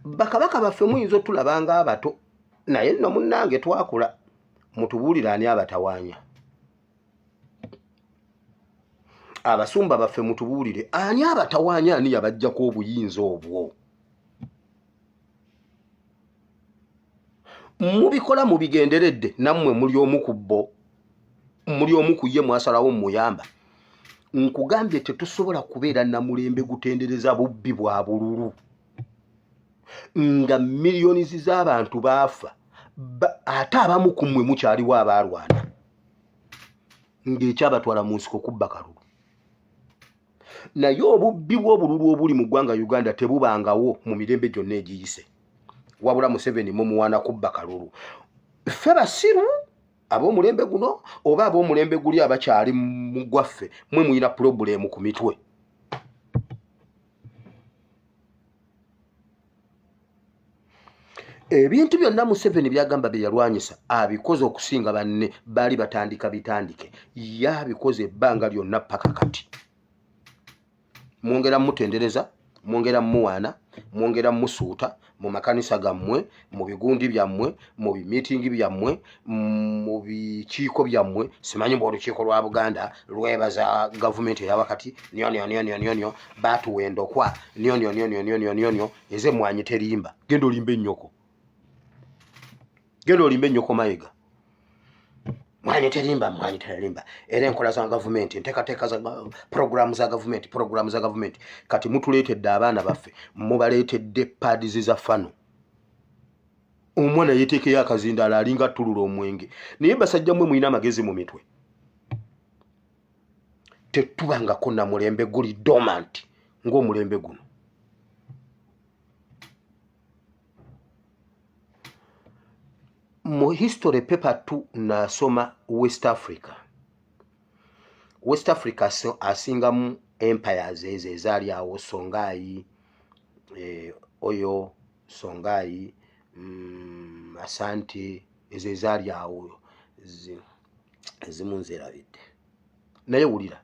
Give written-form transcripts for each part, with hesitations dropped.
bakabaka baffe muyinza otulabanga abato naye nno munnange twakula mutubuulira ani abatawaanya abasumba baffe mutubuulire ani abatawaanya ani yabajjako obuyinza obwo mubikola mubigenderedde nammwe muli omu ku bo muli omu ku ye mwasalawo muyamba nkugambye tetusobola kubeera namulembe gutendereza bubbi bwa bululu nga miliyoni z'abantu baafa ate abamu ku mmwe mukyaliwo abaalwana ng'ekyabatwala mu nsiko kubba kalulu naye obubbi bw'obululu obuli mu ggwanga Uganda tebubangawo mu mirembe gyonna egiyise wabula Museveni mumuwaana kubba kalulu ffe basiru ab'omulembe guno oba ab'omulembe guli abakyali mu gwaffe mwe muyina pulobulemu ku mitwe ebintu byonna Museveni byagamba bye yalwanyisa abikoze okusinga banne baali batandika bitandike yabikoze ebbanga lyonna paka kati mwongera mutendereza mwongera muwaana mwongera musuuta mu makanisa gammwe mu bigundi byammwe mu bimitingi byammwe mu bikiiko byammwe simanyi bw'olukiiko lwa Buganda lwebaza gavumenti eyawakati nyo batuwendokwa nyo eze mwanyi terimba genda olimba ennyoko Mayiga mwanyi terimba era enkola za gavumenti enteekateeka za programu za gavumenti kati mutuleetedde abaana baffe mubaleetedde paadizi za fano omwana yeteekeyo akazindaala alinga attulula omwenge naye basajja mmwe mulina amagezi mu mitwe tetubangako na mulembe guli dormant ng'omulembe guno mu history paper tu nasoma West Africa asingamu empires ezo ezaali awo Songhai oyo Songhai Asante ezo ezaali awo ezimu nzerabidde naye wulira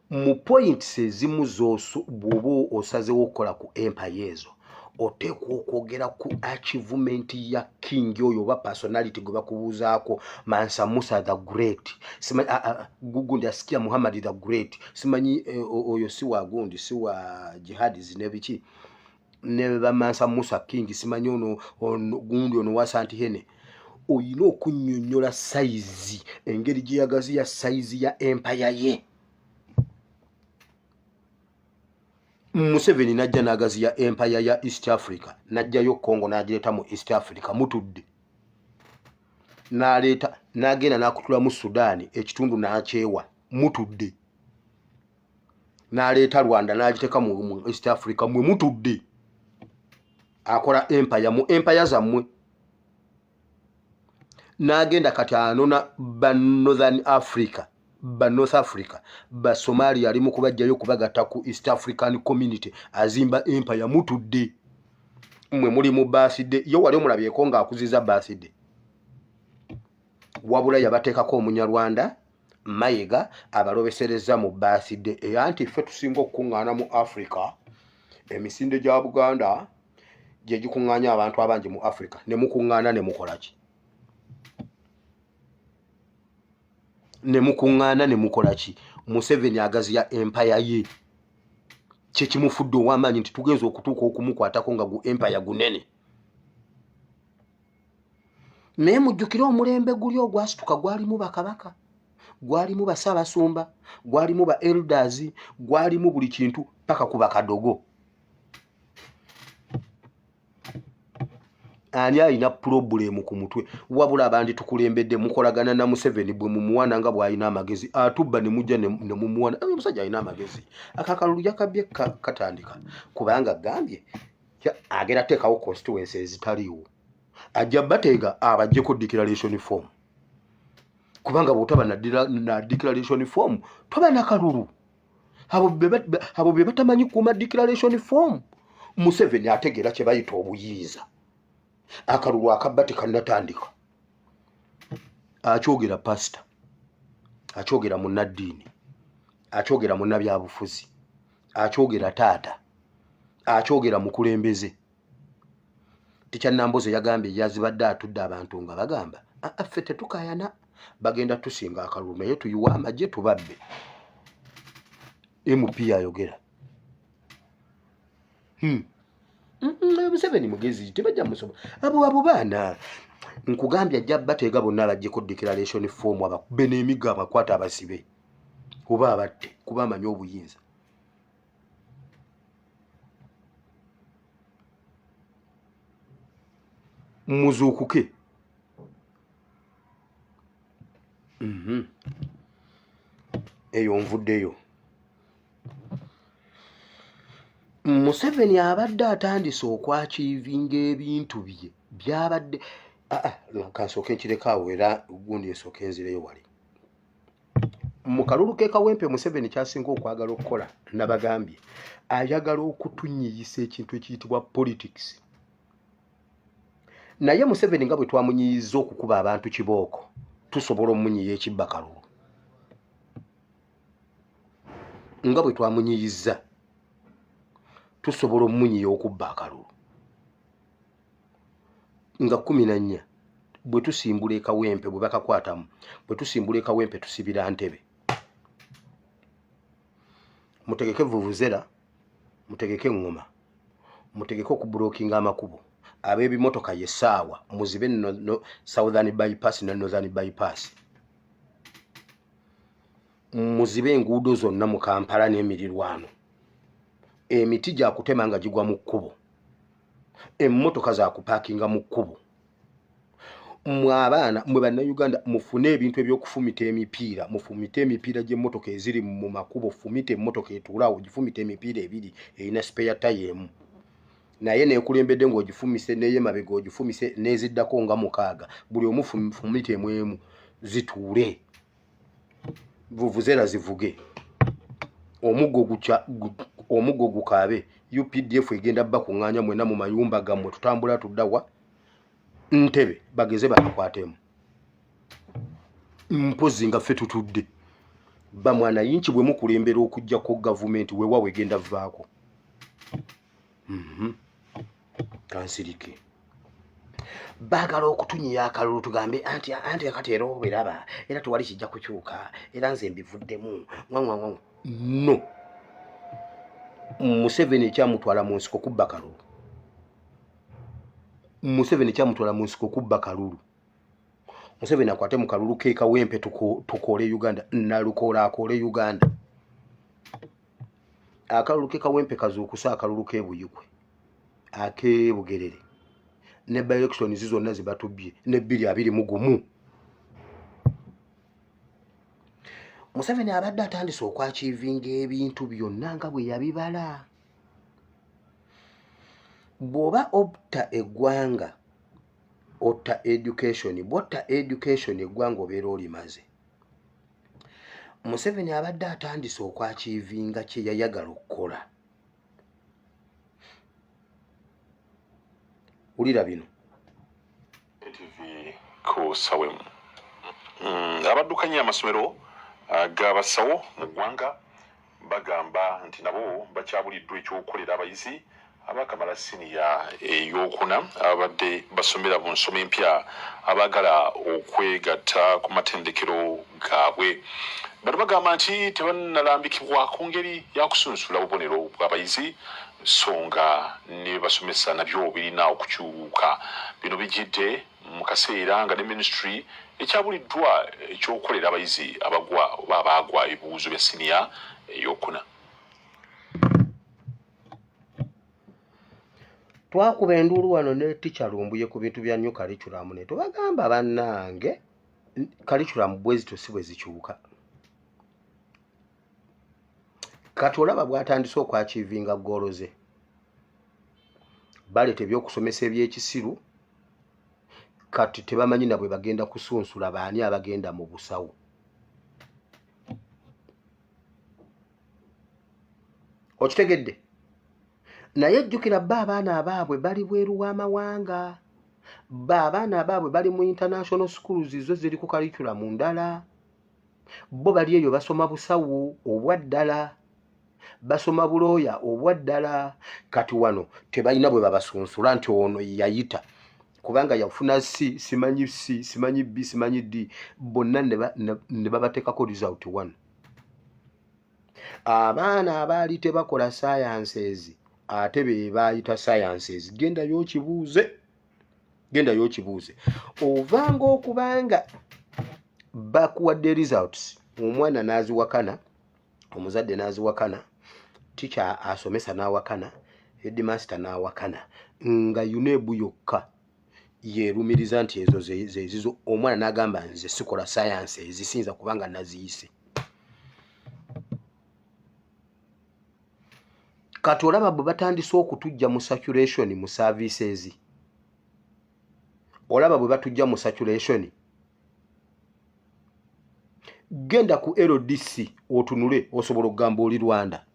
mu points ezimu bw'oba osazewo okukola ku empire ezo oteekwa okwogera ku achievement ya king oyo oba personality gwe bakubuuzaako Mansa Musa the Great gugundi asikia Muhammad the Great simanyi oyo si wa gundi si wa jihadis nebiki ne ba Mansa Musa king simanyi ono gundi ono wa Santihene oyina okunnyonnyola size engeri gye yagaziya size ya empire ye Museveni najja n'agaziya empire ya East Africa najjayo Congo n'agireeta mu East Africa mutudde n'aleeta n'agenda n'akutula mu Sudan ekitundu n'akyewa mutudde n'aleeta Rwanda n'agiteeka mu East Africa mwe mutudde akola empire mu empire zammwe n'agenda kati anona ba Northern Africa ba North Africa ba Somalia ali mu kubajjayo kubagatta ku East African Community azimba empire mutudde mwe muri mu birthday yo wali omulabyeko nga akuziza birthday wabula yabateekako Omunyarwanda Mayiga abalobesereza mu birthday anti ffe tusinga okukuŋŋaana mu Africa emisinde gya Buganda gye gikuŋŋaanya abantu abangi mu Africa ne mukuŋŋaana ne mukolaki ne mukuŋŋaana ne mukolaki Museveni agaziya empire ye kye kimufudde ow'amaanyi nti tugenza okutuuka okumukwatako nga gu empire gunene naye mujjukire omulembe guli ogwasituka gwalimu bakabaka gwalimu bassaabasumba gwalimu ba elders gwalimu buli kintu paka ku bakadogo ani alina pulobulemu ku mutwe wabula abandi tukulembedde mukolagana na Museveni bwe mumuwana nga bw'alina amagezi atubba ne mujja ne mumuwana omusajja alina amagezi akakalulu yakabye katandika kubanga gambye agera teekawo constituency ezitaliiwo ajja bateega abajjeko declaration form kubanga bw'otaba na declaration form toba na kalulu abo be batamanyi kuuma declaration form Museveni ategeera kye bayita obuyiiza akalulu akabba tekanatandika akyogera pastor akyogera munnaddiini akyogera munnabyabufuzi akyogera taata akyogera mukulembeze. Ticha Namboze yagambye yazibadde atudde abantu nga bagamba ffe tetukayana bagenda tusinga akalulu naye tuyiwa amagye tubabbe. MP ayogera. Museveni mugezi tebajja musoma abo baana nkugambye ajja bateega bonna abajjeko declaration form abakube n'emiggo abakwata abasibe oba abatte kuba amanyi obuyinza. Muzuukuke. Eyo nvuddeyo. Museveni abadde atandise okwakiivinga ebintu bye byabadde kansooke nkirekawo era gundi esooke enzireyo wali. Mu kalulu ke Kawempe Museveni kyasinga okwagala okukola nabagambye ayagala okutunyiyisa ekintu ekiyitibwa politics. Naye Museveni nga bwe twamunyiyiza okukuba abantu kibooko tusobola omunyiya ekibba kalulu. Nga bwe twamunyiyiza tusobola omunyiya okubba akalulu. Nga 14 bwe tusimbula e Kawempe bwe bakakwatamu bwe tusimbula e Kawempe tusibira Ntebe. Mutegeke vuvuzera, mutegeke ngoma, mutegeke okubulookinga amakubo. Ab'ebimotoka yessaawa muzibe no Southern bypass ne Northern bypass. Muzibe enguudo zonna mu Kampala n'emirirwano. Emiti gya kutema nga gigwa mu kkubo. Emmotoka za kupaakinga mu kkubo. Mwe abaana mwe bannayuganda mufune ebintu eby'okufumita emipiira. Mufumite emipiira gy'emmotoka eziri mu makubo. Fumite emmotoka etuulaawo gifumite emipiira ebiri erina spare tire emu. Naye neekulembedde ng'ogifumise n'eyemabega ogifumise n'eziddako nga 6 buli omu fumite emu zituule. Vuvuzera zivuge. Omuggo gukaabe. UPDF egenda bakuŋŋaanya mwena mu mayumba gammwe tutambula tuddawa Ntebe bageze batukwatemu. Mpozi nga ffe tutudde. Bamwana yinki bwe mukulembera okujjako gavumenti weewa wegenda vaako. Kansirike. Baagala okutunyiya akalulu tugambe anti akati era oberaba era tewali kijja kukyuka era nze mbivuddemu. No. Museveni ekyamutwala mu nsiko kubba kalulu. Museveni ekyamutwala mu nsiko kubba kalulu. Museveni akwate mu kalulu ke Kawempe tukoole Uganda nalukoola akoole Uganda. Akalulu ke Kawempe kazuukusa akalulu ke Buyikwe ake Bugerere ne by-election zonna zibatubbye ne 221. Museveni abadde atandise okwakiivinga ebintu byonna nga bwe yabibala. Bw'oba otta eggwanga otta education, bw'otta education eggwanga obeera olimaze. Museveni abadde atandise okwakiivinga kye yayagala okukola. Ulira bino. TV ko sawemu. Abaddukanya amasomero g'abasawo mu ggwanga bagamba nti nabo bakyabuliddwa ekyokukolera abayizi abakamala siniya ey'okuna abadde basomera mu nsoma empya abaagala okwegatta ku matendekero gaabwe. Bano bagamba nti tebannalambikibwa ku ngeri y'akusunsula obubonero bw'abayizi so nga ne basomesa nabyo birina okukyuka. Bino bijjidde mu kaseera nga ne ministry ekyabuliddwa ekyokukolera abayizi abaagwa ebibuuzo bya siniya ey'okuna. Twakuba enduulu wano ne Ticha Lumbuye ku bintu bya new curriculum ne tubagamba bannange curriculum bwezito si bwe zikyuka. Kati olaba bw'atandise okwakiivinga ggoolo ze. Baleeta ebyokusomesa eby'ekisiru kati tebamanyi na bwe bagenda kusunsula baani abagenda mu busawo. Okitegedde? Naye jjukira bba abaana abaabwe bali bweru w'amawanga. Bba abaana abaabwe bali mu international schools zo ziri ku curriculum ndala. Bo bali eyo basoma busawo obwa ddala. basoma bulooya obwaddala. Kati wano tebalina bwe babasunsula nti ono yayita kubanga yafuna C simanyi B simanyi D, bonna ne babateekako result 1. Abaana abaali tebakola sciences ate be baayita sciences, gendayo okibuuze ovanga okubanga bakuwadde results, omwana n'aziwakana, omuzadde n'aziwakana, teacher asomesa n'awakana, headmaster n'awakana, nga UNEB yokka yerumiriza nti ezo zezizo, omwana n'agamba nze sikola science ezisinza kubanga naziyise. Kati olaba bwe batandise okutujja mu circulation mu services, olaba bwe batujja mu circulation, genda ku LDC otunule osobola okugamba oli Rwanda.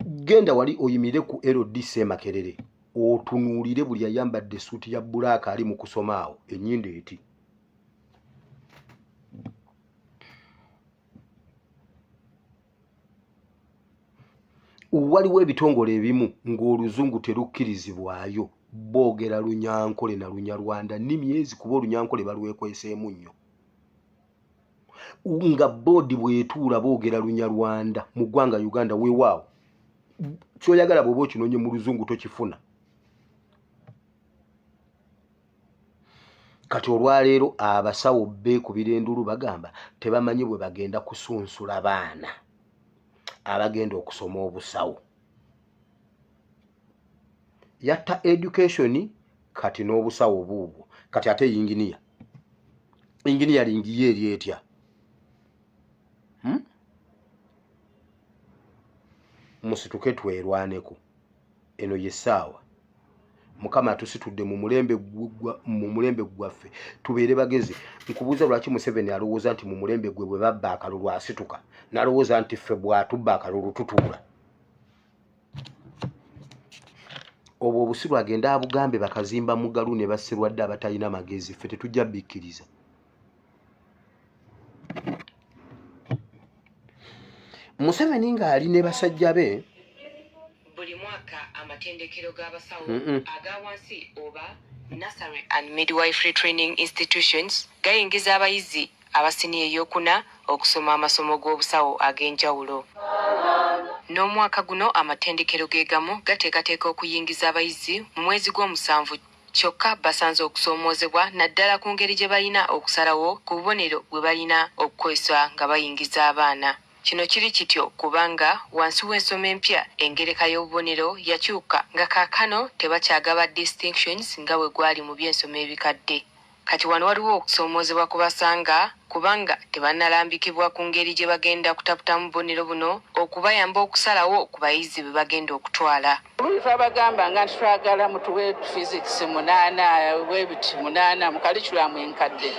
Genda wali oyimire ku LDC Makerere otunuulire buli ayambadde suuti ya bbulaaka ali mu kusoma awo ennyindo eti. Waliwo ebitongole ebimu ng'oluzungu terukkirizibwayo, boogera Lunyankole na Lunyarwanda, nnimi ezi kuba Olunyankole balwekweseemu nnyo. Nga boodi bwetuula boogera Lunyarwanda mu ggwanga Uganda, weewaawo kyoyagala bw'oba okinoonye mu luzungu tokifuna. Kati olwaleero abasawo beekubira endulu bagamba tebamanyi bwe bagenda kusunsula baana abagenda okusoma obusawo. Yatta education kati n'obusawo buubwo. Kati ate engineering ye eri etya? Musituke twerwaneko, eno yessaawa. Mukama atusitudde mu mulembe gwaffe tubeere bagezi. Nkubuuza lwaki Museveni alowooza nti mu mulembe gwe bwe babba akalulu asituka, n'alowooza nti ffe bw'atubba akalulu tutuula. Obwo obusiru agenda abugambe bakazimba mugalu ne basserwadde abatalina magezi, ffe tetujja bikkiriza. Museveni ng'ali ne basajja be, buli mwaka amatendekero g'abasawo aga wansi oba nursery and midwifery training institutions gayingiza abayizi abasiniya ey'okuna okusoma amasomo g'obusawo ag'enjawulo. N'omwaka guno amatendekero ge gamu gateekateeka okuyingiza abayizi mu mwezi gw'omusanvu, kyokka basanze okusoomoozebwa naddala ku ngeri gye balina okusalawo ku bubonero bwe balina okukozesa nga bayingiza abaana. Kino kiri kityo kubanga wansi w'ensoma empya engereka y'obubonero yakyuka nga kaakano tebakyagaba distinctions nga bwe gwali mu by'ensoma ebikadde. Kati wano waliwo okusoomoozebwa kubasanga kubanga tebannalambikibwa ku ngeri gye bagenda kutaputamu bubonero buno okubayamba okusalawo ku bayizi be bagenda okutwala. Twabagamba nga twagala mutuwe physics 8 webiti 8 mu curriculum enkadde.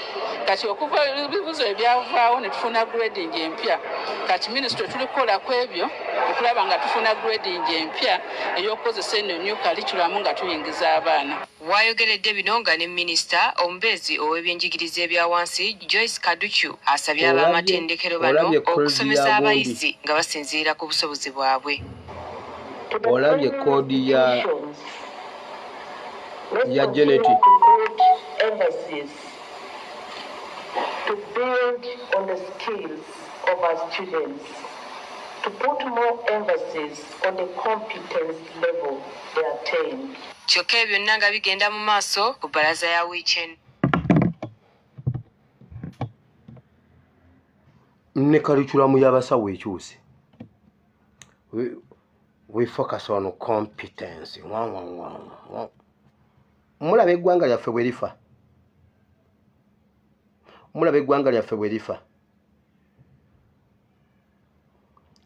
Kati okuva ebibuzo ebyavaawo ne tufuna grading empya, kati ministry tulikola ku ebyo okulaba nga tufuna grading empya ey'okukozesa eno new curriculum nga tuyingiza abaana. Wayogeredde bino nga ne minisita omubeezi ow'ebyenjigiriza ebya wansi Joyce Kaduchu asabye ab'amatendekero bano okusomesa abayizi nga basinziira ku busobozi bwabwe. Olabye koodi ya Geneti. To build on the skills of our students, to put more emphasis on the competence level they attain. Kyokka ebyo byonna nga bigenda mu maaso ku bbalaza ya weekend. Ne curriculum y'abasawo ekyuse. We focus on competence. Mulaba eggwanga lyaffe bwe lifa.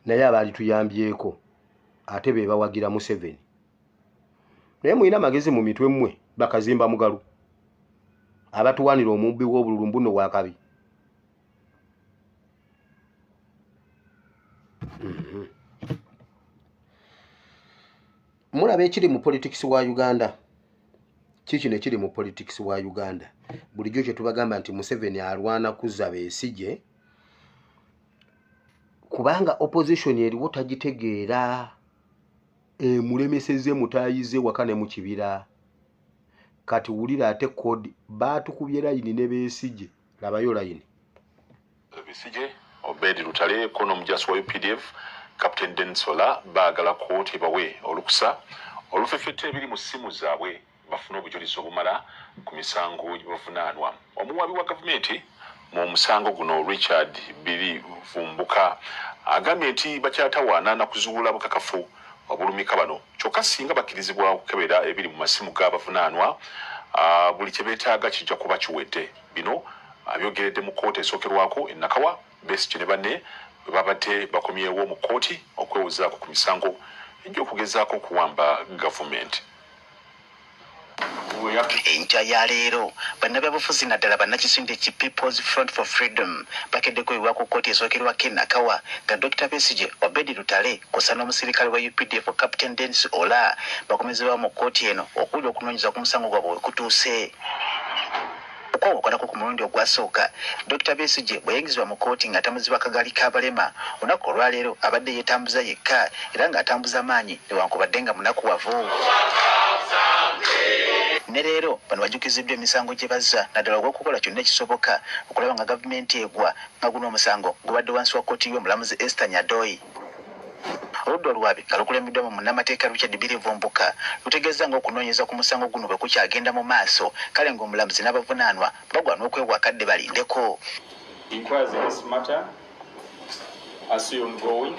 Naye abaali tuyambyeko ate be bawagira Museveni. Naye mulina amagezi mu mitwe mmwe bakazimba mugalu abatuwanira omubbi w'obululu mbuno wakabi. Mulaba ekiri mu politics wa Uganda. Kiki ne kiri mu politics wa Uganda. Bulijjo kye tubagamba nti Museveni alwana kuzza Besigye kubanga opposition eriwo tagitegeera mulemeseze mutayize waka ne mu kibira kati wulira ate kodi batukubye layini ne Besigye labayo layini Besigye Obedi Lutale kono mujasi wa UPDF Captain Densola baagala kooti bawe olukusa olufefete ebiri mu ssimu zaabwe bafuna obujulizi obumala ku misango gibavunaanwa omuwabi wa gavumenti mu musango guno Richard Bili Vumbuka agambye nti bakyatawaana na kuzuula bukakafu obulumika bano kyokka singa bakkirizibwa okukebera ebiri mu masimu g'abavunaanwa buli kye beetaaga kijja kuba kiwedde bino abyogeredde mu kkooti esookerwako Nakawa Besigye ne banne bwe babadde bakomyewo mu kkooti okwewozaako ku misango egy'okugezaako okuwamba gavumenti. Enkya ya leero bannabyabufuzi naddala bannakisinde ki People's Front for Freedom bakeddeko ebiwa ku kkooti esookerwako e Nakawa nga Dr. Besigye Obedi Lutale kw'ossa n'omusirikale wa UPDF Captain Dennis Ola bakomezebwa mu kkooti eno okuli okunoonyeza ku musango gwabwe we kutuuse. Okwowokanako ku mulundi ogwasooka Dr. Besigye bwe yayingizibwa mu kkooti ng'atambuzibwa akagali k'abalema olunaku olwaleero abadde yeetambuza yekka era ng'atambuza maanyi newankubadde nga munakuwavu. Ne leero bano bajjukiziddwa emisango gye bazza naddala ogw'okukola kyonna ekisoboka okulaba nga gavumenti egwa nga guno omusango gubadde wansi wa kkooti y'omulamuzi Esther Nyadoyi. Oludda olwabi nga lukulembeddwa mu munnamateeka Richard Bili Vumbuka lutegeeza ng'okunoonyeza ku musango guno bwe kukyagenda mu maaso kale ng'omulamuzi n'abavunaanwa bagwa n'okwewa akadde balindeko. Inquiries in this matter are still ongoing.